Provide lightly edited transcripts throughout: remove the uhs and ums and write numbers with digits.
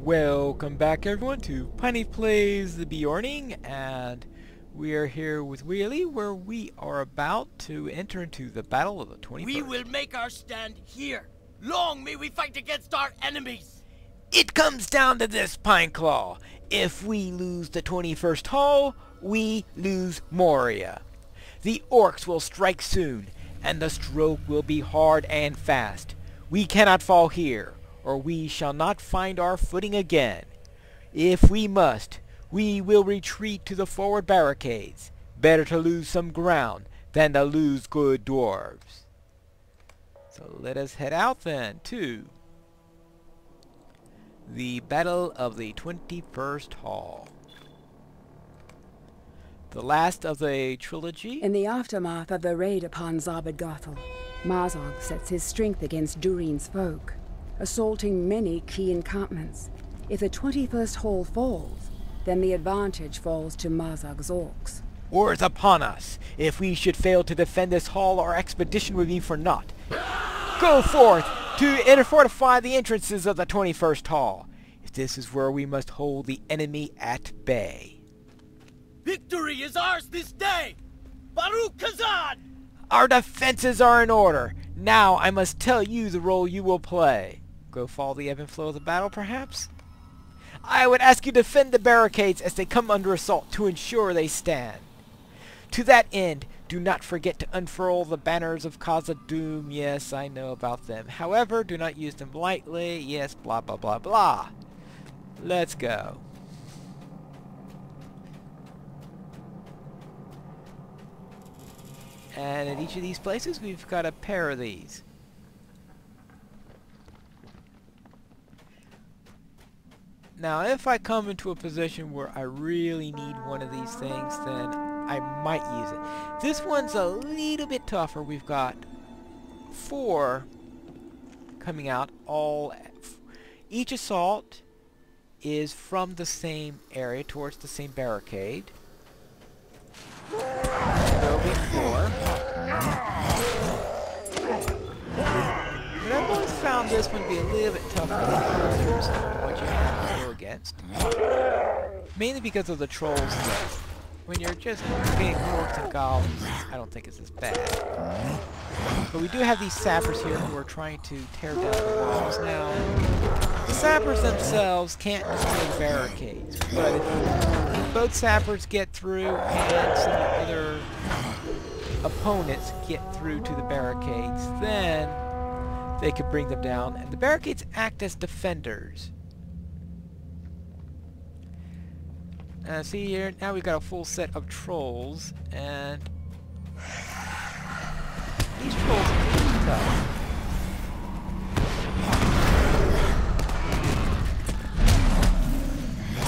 Welcome back everyone to Pineleaf Plays the Beorning, and we are here with Wheelie, where we are about to enter into the Battle of the 21st. We will make our stand here. Long may we fight against our enemies. It comes down to this, Pineclaw. If we lose the 21st Hall, we lose Moria. The orcs will strike soon, and the stroke will be hard and fast. We cannot fall here, or we shall not find our footing again. If we must, we will retreat to the forward barricades. Better to lose some ground than to lose good dwarves. So let us head out then to the Battle of the 21st Hall. The last of the trilogy. In the aftermath of the raid upon Zabad-Gothel, Mazog sets his strength against Durin's folk, assaulting many key encampments. If the 21st Hall falls, then the advantage falls to Mazog's orcs. War is upon us. If we should fail to defend this hall, our expedition would be for naught. Go forth to fortify the entrances of the 21st Hall, if this is where we must hold the enemy at bay. Victory is ours this day! Baruch Kazan! Our defenses are in order. Now I must tell you the role you will play. Go follow the ebb and flow of the battle, perhaps? I would ask you to defend the barricades as they come under assault to ensure they stand. To that end, do not forget to unfurl the banners of Khazad-dûm. Yes, I know about them. However, do not use them lightly. Yes, blah blah blah blah. Let's go. And at each of these places, we've got a pair of these. Now, if I come into a position where I really need one of these things, then I might use it. This one's a little bit tougher. We've got 4 coming out. Each assault is from the same area towards the same barricade. There'll be 4. But I've always found this one to be a little bit tougher than the others, what you have to go against. Mainly because of the trolls list. When you're just getting orcs and goblins, I don't think it's as bad. But we do have these sappers here who are trying to tear down the walls. Now, the sappers themselves can't destroy the barricades, but if both sappers get through and some other opponents get through to the barricades, then they could bring them down, and the barricades act as defenders. See here, now we've got a full set of trolls, and these trolls are pretty tough.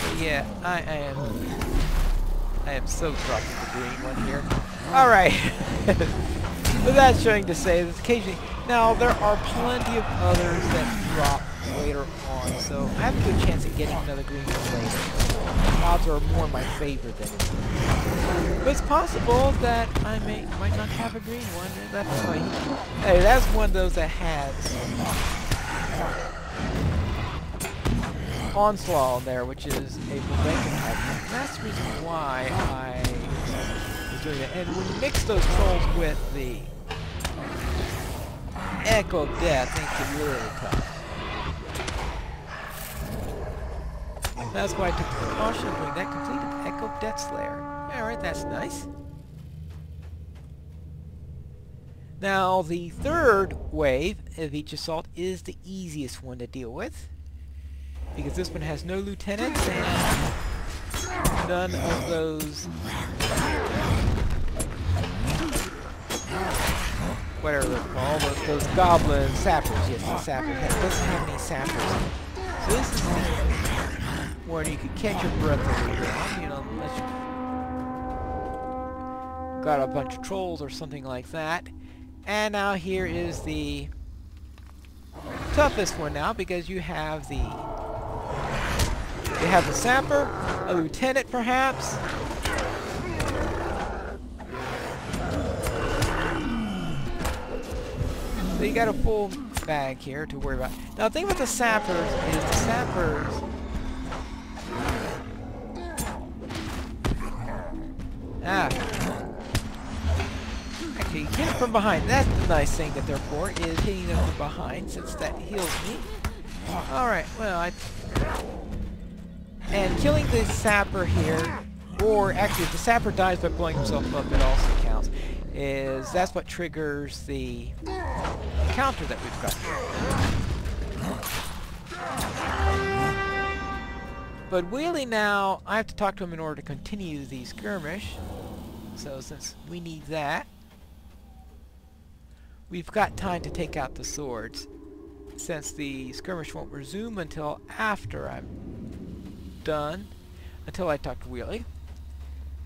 So yeah, I am so dropping the green one here. Alright. But that's showing to say that occasionally, now there are plenty of others that drop later on, so I have a good chance of getting another green one later. Odds are more in my favor than it. But it's possible that I might not have a green one. That's why. Hey, that's one of those that has onslaught on there, which is a prevention type. That's the reason why I was doing that. And when you mix those trolls with the Echo of Death, makes it really tough. That's why I took the precaution of doing that. Completed Echo of Death Slayer. Alright, that's nice. Now, the third wave of each assault is the easiest one to deal with, because this one has no lieutenants and none of those whatever they're called, those goblin sappers. Yes, the sappers. It doesn't have any sappers. So this is where you could catch your breath a little bit, you know, unless you've got a bunch of trolls or something like that. And now here is the toughest one now, because you have the sapper, a lieutenant perhaps. So you got a full bag here to worry about. Now the thing with the sappers is the sappers Ah. Actually, hit him from behind. That's the nice thing that they're for, is hitting them from behind, since that heals me. Alright, well, and killing the sapper here, or actually if the sapper dies by blowing himself up, it also counts, that's what triggers the counter that we've got here. But Wheelie now, I have to talk to him in order to continue the skirmish. So since we need that, we've got time to take out the swords, since the skirmish won't resume until after I'm done, until I talk to Wheelie.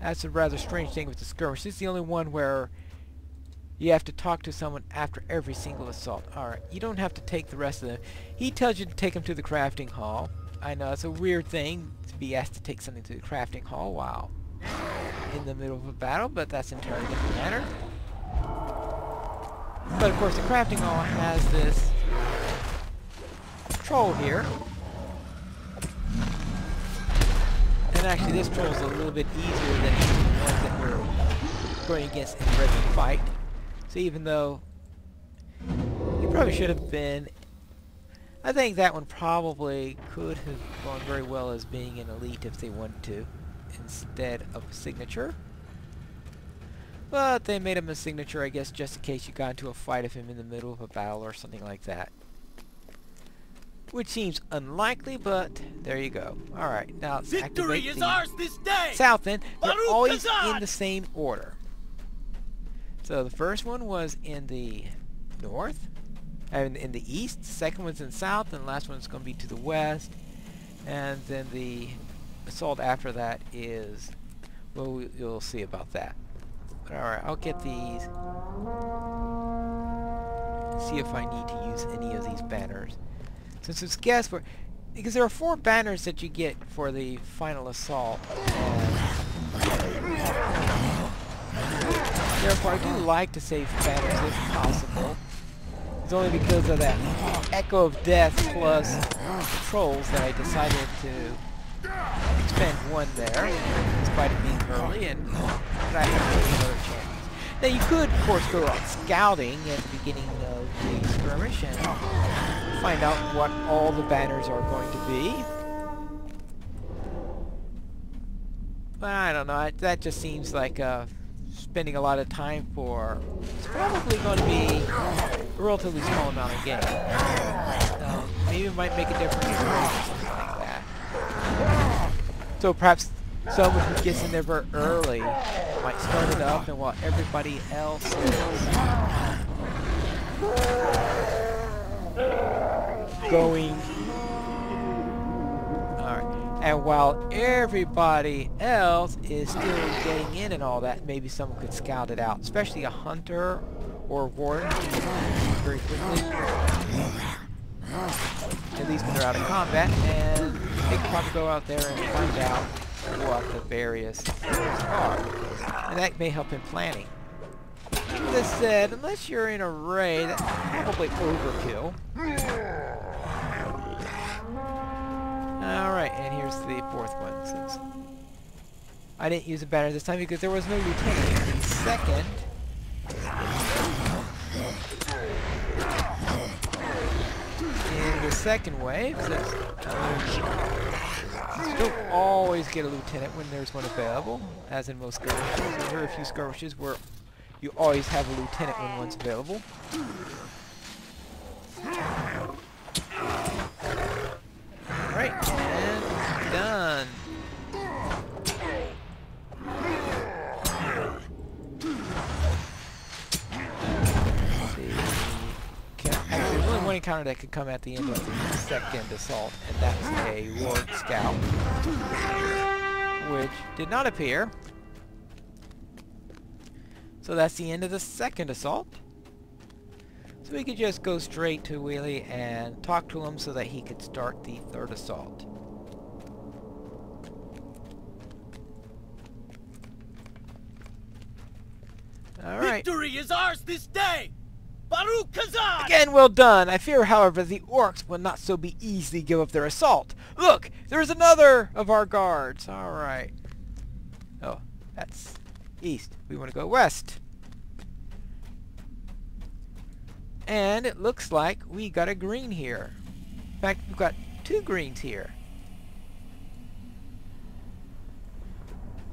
That's a rather strange thing with the skirmish. This is the only one where you have to talk to someone after every single assault. Alright, you don't have to take the rest of them. He tells you to take them to the crafting hall. I know, it's a weird thing to be asked to take something to the crafting hall while in the middle of a battle, but that's entirely different matter. But of course the crafting hall has this troll here. And actually this troll is a little bit easier than the ones that we're going against in the regular fight. So even though you probably should have been, I think that one probably could have gone very well as being an elite if they wanted to, instead of a signature. But they made him a signature, I guess, just in case you got into a fight of him in the middle of a battle or something like that. Which seems unlikely, but there you go. Alright, now let's Victory activate is ours this day! south end. They're Baruch always Kazan! in the same order. So the first one was in the north, and in the east. The second one's in the south, and the last one's going to be to the west. And then the assault after that is, well, you'll see about that. Alright, I'll get these. See if I need to use any of these banners. Since it's guesswork, because there are 4 banners that you get for the final assault. Therefore, I do like to save banners if possible. It's only because of that Echo of Death plus trolls that I decided to spend 1 there, despite it being early, and I have another chance. Now you could, of course, go out scouting at the beginning of the skirmish and find out what all the banners are going to be. But I don't know, that just seems like spending a lot of time for. It's probably going to be a relatively small amount of game. Maybe it might make a difference or something like that. So perhaps someone who gets in there very early might start it up, and while everybody else is going, alright, and while everybody else is still getting in and all that, maybe someone could scout it out, especially a hunter or a warden very quickly, at least when they're out of combat, and they could probably go out there and find out what the various things are, and that may help in planning. With this said, unless you're in a raid, that's probably overkill. Alright, and here's the 4th one. Since I didn't use a banner this time because there was no lieutenant. The second in the second wave, you don't always get a lieutenant when there's one available, as in most skirmishes. There are very few skirmishes where you always have a lieutenant when one's available. Alright, and done. Actually, there's only one encounter that could come at the end of the second assault, and that's a Ward Scout, which did not appear. So that's the end of the second assault. So we could just go straight to Wheelie and talk to him so that he could start the 3rd assault. Alright. Victory is ours this day! Baruch Kazan! Again, well done. I fear, however, the orcs will not so be easily give up their assault. Look! There's another of our guards. Alright. Oh, that's east. We want to go west. And it looks like we got a green here. In fact, we've got 2 greens here.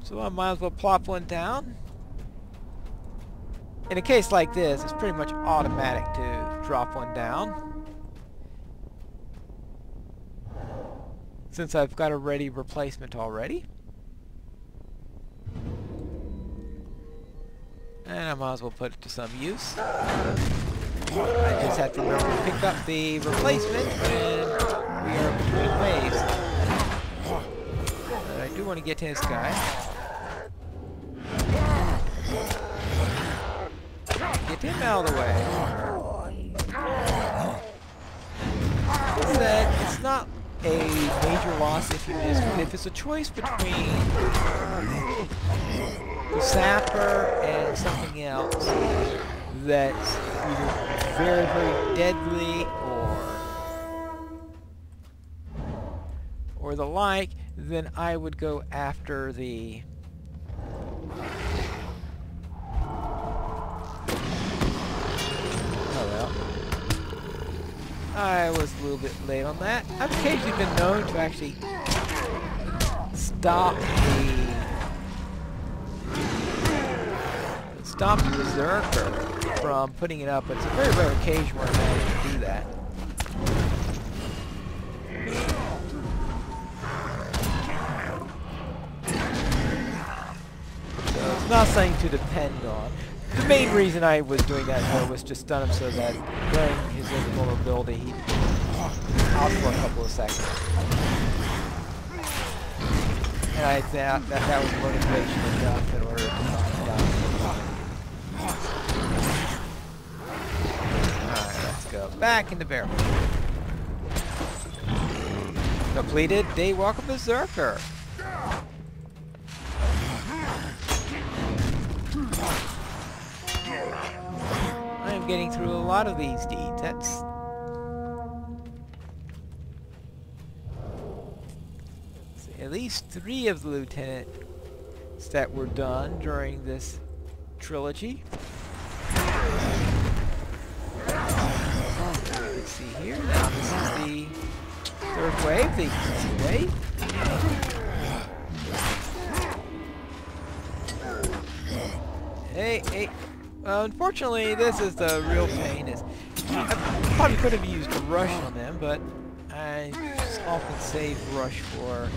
So I might as well plop one down. In a case like this, it's pretty much automatic to drop one down, since I've got a ready replacement already. And I might as well put it to some use. I just have to remember to pick up the replacement when we are between waves. And I do want to get to this guy. Get him out of the way. It's not a major loss if you miss, but if it's a choice between the sapper and something else that's either very, very deadly or the like, then I would go after the I was a little bit late on that. I've occasionally been known to actually stop the berserker from putting it up. It's a very rare occasion where I manage to do that. So it's not something to depend on. The main reason I was doing that, though, was to stun him so that during his invulnerability, he'd out for a couple of seconds. And I thought that was motivation enough in order to knock him down. Alright, let's go back in the barrel. Completed Daywalker Berserker. I'm getting through a lot of these deeds. That's at least 3 of the lieutenants that were done during this trilogy. Let's see here. Now this is the 3rd wave, the easy wave. Hey. Well, unfortunately, this is the real pain. I probably could have used a rush on them, but I just often save rush for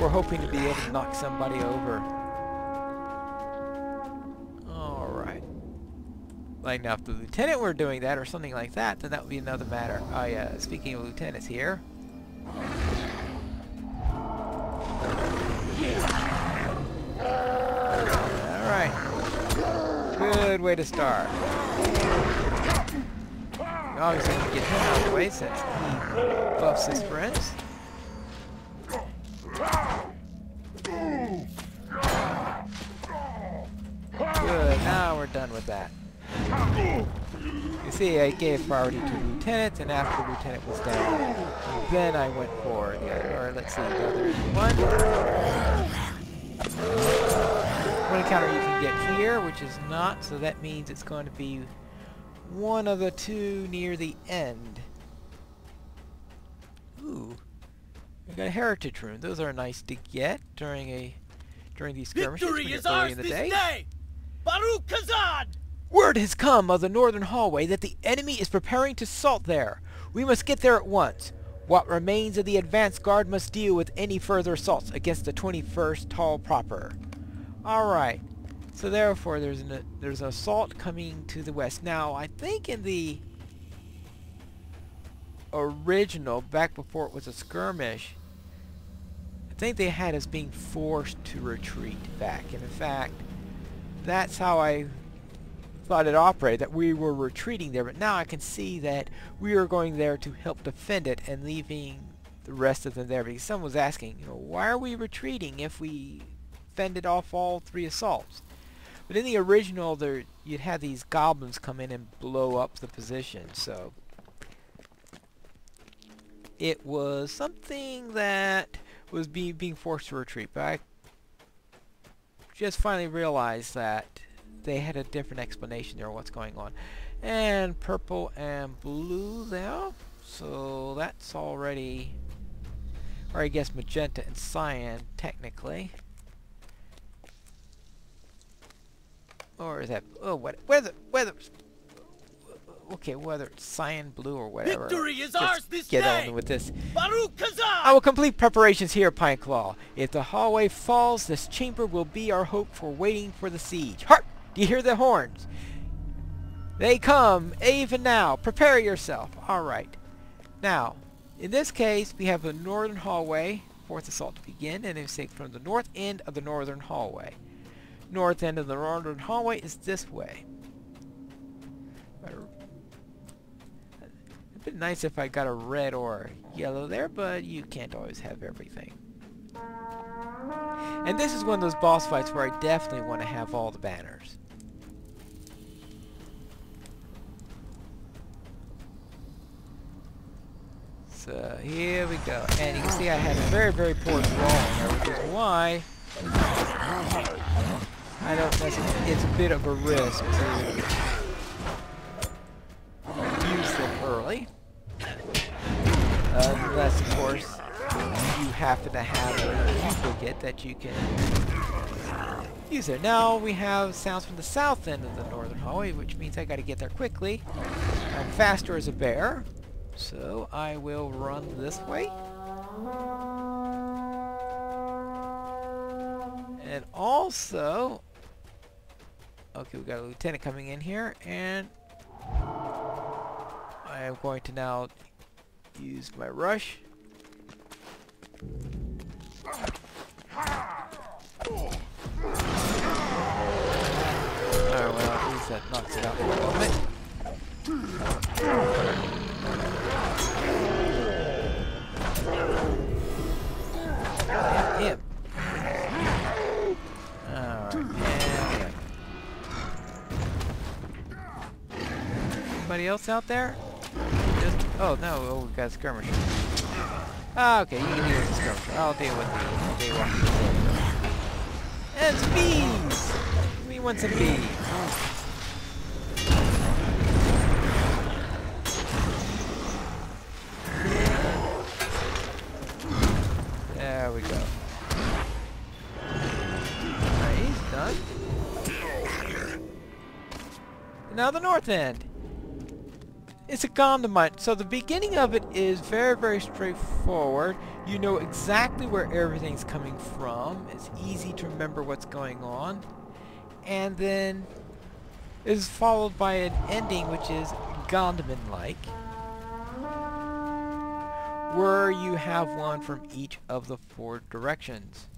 hoping to be able to knock somebody over. Alright. Like now, if the lieutenant were doing that or something like that, then that would be another matter. Oh yeah, speaking of lieutenants here. Alright. Good way to start. Obviously, we get him out of the way since he buffs his friends. Good, now we're done with that. You see, I gave priority to Lieutenant, and after Lieutenant was down, then I went for the other, or let's see, the other one. One encounter you can get here, which is not, so that means it's going to be one of the 2 near the end. Ooh. We got a heritage rune. Those are nice to get during these skirmishes when you're early in the day. Baruch Kazan! Word has come of the northern hallway that the enemy is preparing to assault there. We must get there at once. What remains of the advance guard must deal with any further assaults against the 21st Hall proper. Alright. So therefore there's an assault coming to the west. Now, I think in the original, back before it was a skirmish, I think they had us being forced to retreat back. And in fact, that's how I thought it operated, that we were retreating there. But now I can see that we are going there to help defend it and leaving the rest of them there. Because someone was asking, why are we retreating if we fended off all 3 assaults? But in the original, you'd have these goblins come in and blow up the position. So it was something that was being forced to retreat, but I just finally realized that they had a different explanation there of what's going on. And purple and blue there, so that's already, or I guess magenta and cyan technically. Or is that, oh, whether okay, whether it's cyan, blue, or whatever. Victory is just ours this get day! on with this. Baruch Kazan! I will complete preparations here, Pineclaw. If the hallway falls, this chamber will be our hope for waiting for the siege. Hark! Do you hear the horns? They come, even now. Prepare yourself. Alright. Now, in this case, we have a northern hallway, fourth assault to begin, and it's from the north end of the northern hallway. North end of the northern hallway is this way. It'd be nice if I got a red or yellow there, but you can't always have everything. And this is one of those boss fights where I definitely want to have all the banners. So here we go. And you can see I had a very, very poor draw there, which is why I don't necessarily, it's a bit of a risk to use them early. Unless, of course, you happen to have a duplicate that you can use there. Now we have sounds from the south end of the northern hallway, which means I gotta get there quickly. I'm faster as a bear, so I will run this way. And also, okay, we got a lieutenant coming in here, and I am going to now use my rush. Alright, well, at least that knocks it out for a moment. Him. Alright, and anybody else out there? Just, oh no, oh, we've got a skirmisher. Ah, okay, you can deal with the skirmisher. I'll deal with the daywalker. And some bees! We want some bees. There we go. Alright, he's done. Now the north end. It's a Gondomite, so the beginning of it is very, very straightforward. You know exactly where everything's coming from. It's easy to remember what's going on. And then it is followed by an ending which is Gondomite-like, where you have one from each of the four directions.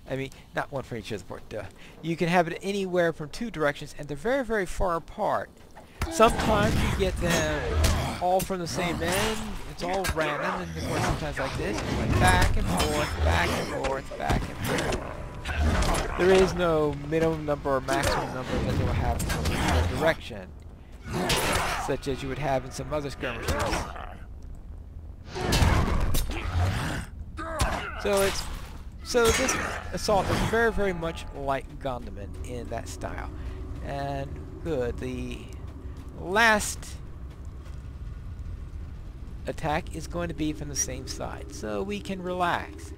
I mean, not one from each of the four, duh. You can have it anywhere from two directions, and they're very, very far apart. Sometimes you get them all from the same end. It's all random, and of course sometimes like this, it's like back and forth, back and forth, back and forth. There is no minimum number or maximum number that you'll have in either direction, such as you would have in some other skirmishes. So this assault is very, very much like Gondomite in that style. And good, the last attack is going to be from the same side, so we can relax.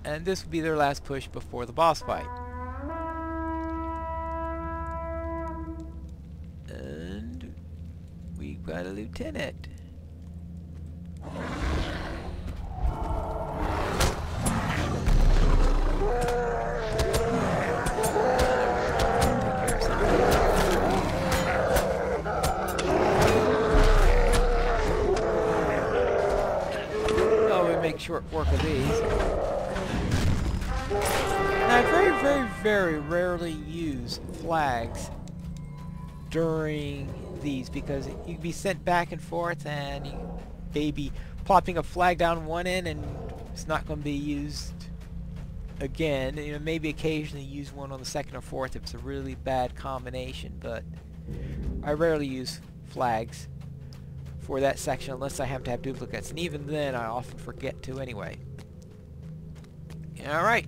And this will be their last push before the boss fight. And we've got a lieutenant. Make short work of these. Now, I very, very, very rarely use flags during these because you can be sent back and forth, and you may be plopping a flag down one end and it's not going to be used again. You know, maybe occasionally use one on the second or fourth if it's a really bad combination, but I rarely use flags for that section unless I happen to have duplicates, and even then I often forget to anyway. Alright.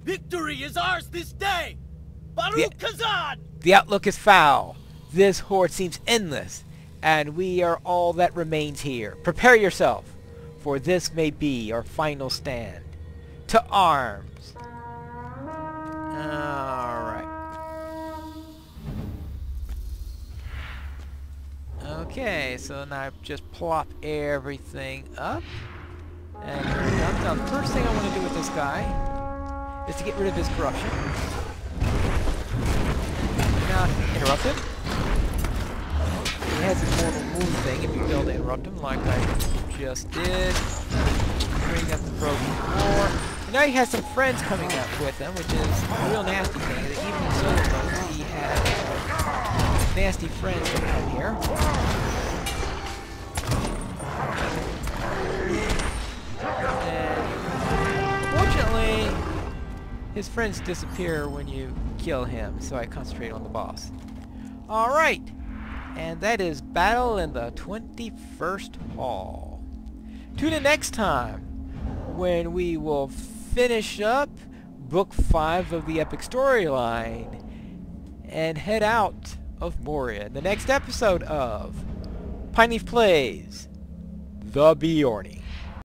Victory is ours this day! Baruch Kazan! The outlook is foul. This horde seems endless, and we are all that remains here. Prepare yourself, for this may be our final stand. To arms! Alright. Okay, so now I just plop everything up. And now the first thing I want to do with this guy is to get rid of his corruption. Now, interrupt him. He has his mortal wound thing if you fail to interrupt him, like I just did. Bring up the broken war. And now he has some friends coming up with him, which is a real nasty thing. Even in solo mode, he has nasty friends that come here. And fortunately, his friends disappear when you kill him, so I concentrate on the boss. Alright, and that is Battle in the 21st Hall. Tune in next time, when we will finish up Book 5 of the Epic Storyline, and head out of Moria. The next episode of Pineleaf Plays The Beorning.